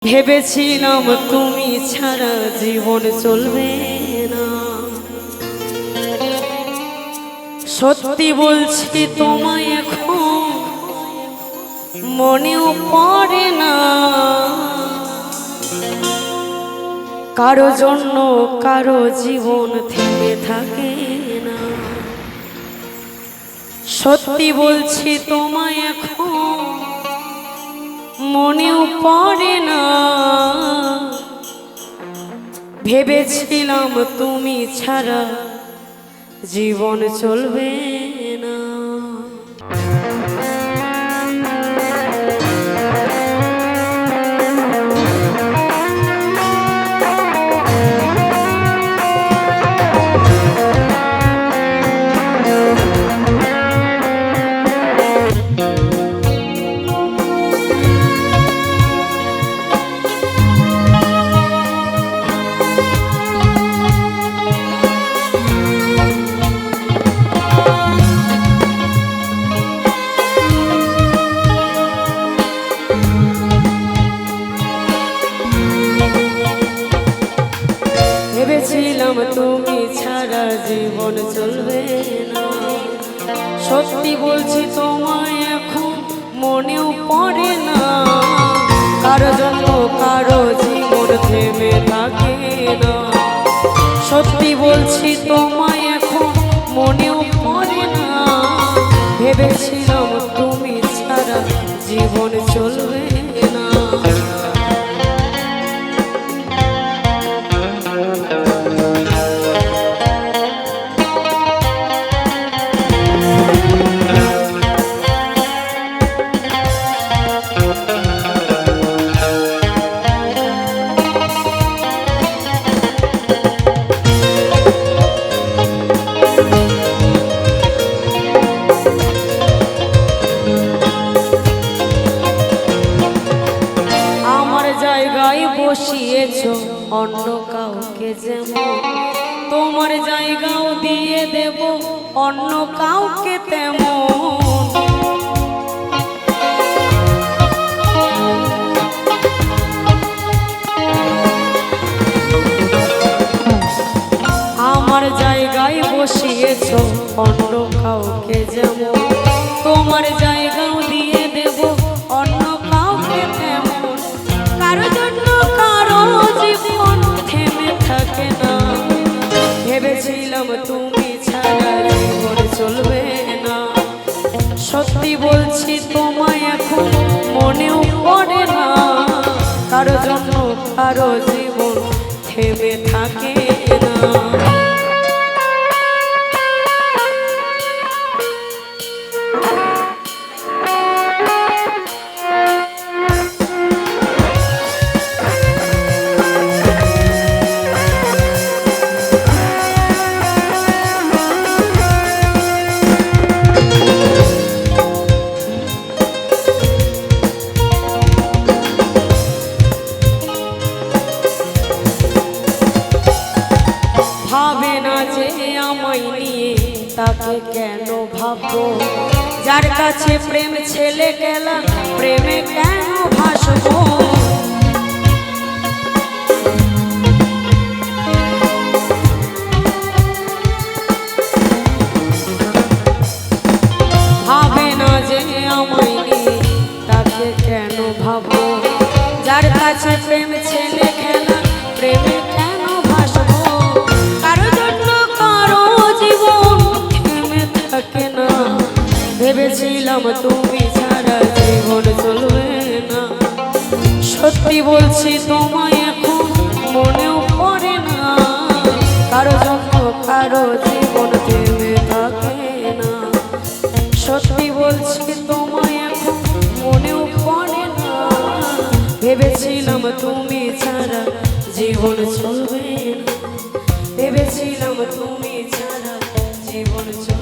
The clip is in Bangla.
ভেবেছিলাম তুমি ছাড়া জীবন চলবে না। সত্যি বলছি তোমায় এখন মনেও পড়ে না। কারো জন্য কারো জীবন থেমে থাকে না। সত্যি বলছি তোমায় এখন মনেও পড়ে না। ভেবেছিলাম তুমি ছাড়া জীবন চলবে না। ভেবেছিলাম তুমি ছাড়া জীবন চলবে না। সত্যি বলছি তোমায় এখন মনেও পড়ে না। কারো জন্য কারো জীবন থেমে থাকে না। সত্যি বলছি তোমায় এখন মনেও পড়ে না। ভেবেছিলাম তুমি ছাড়া জীবন চলবে না। বসিয়েছ অন্য কাউকে যেমন, তোমার জায়গাও দিয়ে দেব অন্য কাউকে তেমন। আমার জায়গায় বসিয়েছ অন্য কাউকে যেমন, তোমার জায়গাও দিয়ে দেব অন্য কাউকে তেমন। কারো জন্য কারো জীবন থেমে থাকে না। ভেবেছিলাম তুমি ছাড়া জীবন চলবে না। সত্যি বলছি তোমায় এখন মনেও পড়ে না। কারো জন্য কারো জীবন থেমে থাকে না। ভাবে না যে আমায় নিয়ে তাকে কেন ভাববো। যার কাছে প্রেম ছেলে গেলা প্রেমে কেন ভাসবো। ভাবে না যে আমায় নিয়ে তাকে কেন ভাববো। যার কাছে প্রেম ছেলে খেলা প্রেমে কেন ভাসবো। ভেবেছিলাম তুমি ছাড়া জীবন চলবে না। সত্যি বলছি তোমায় এখন মনেও পড়ে না। কারো জন্য কারো জীবন থেমে থাকে না। সত্যি বলছি তোমায় এখন মনেও পড়ে না। ভেবেছিলাম তুমি ছাড়া জীবন চলবে না। ভেবেছিলাম তুমি ছাড়া জীবন চলবে না।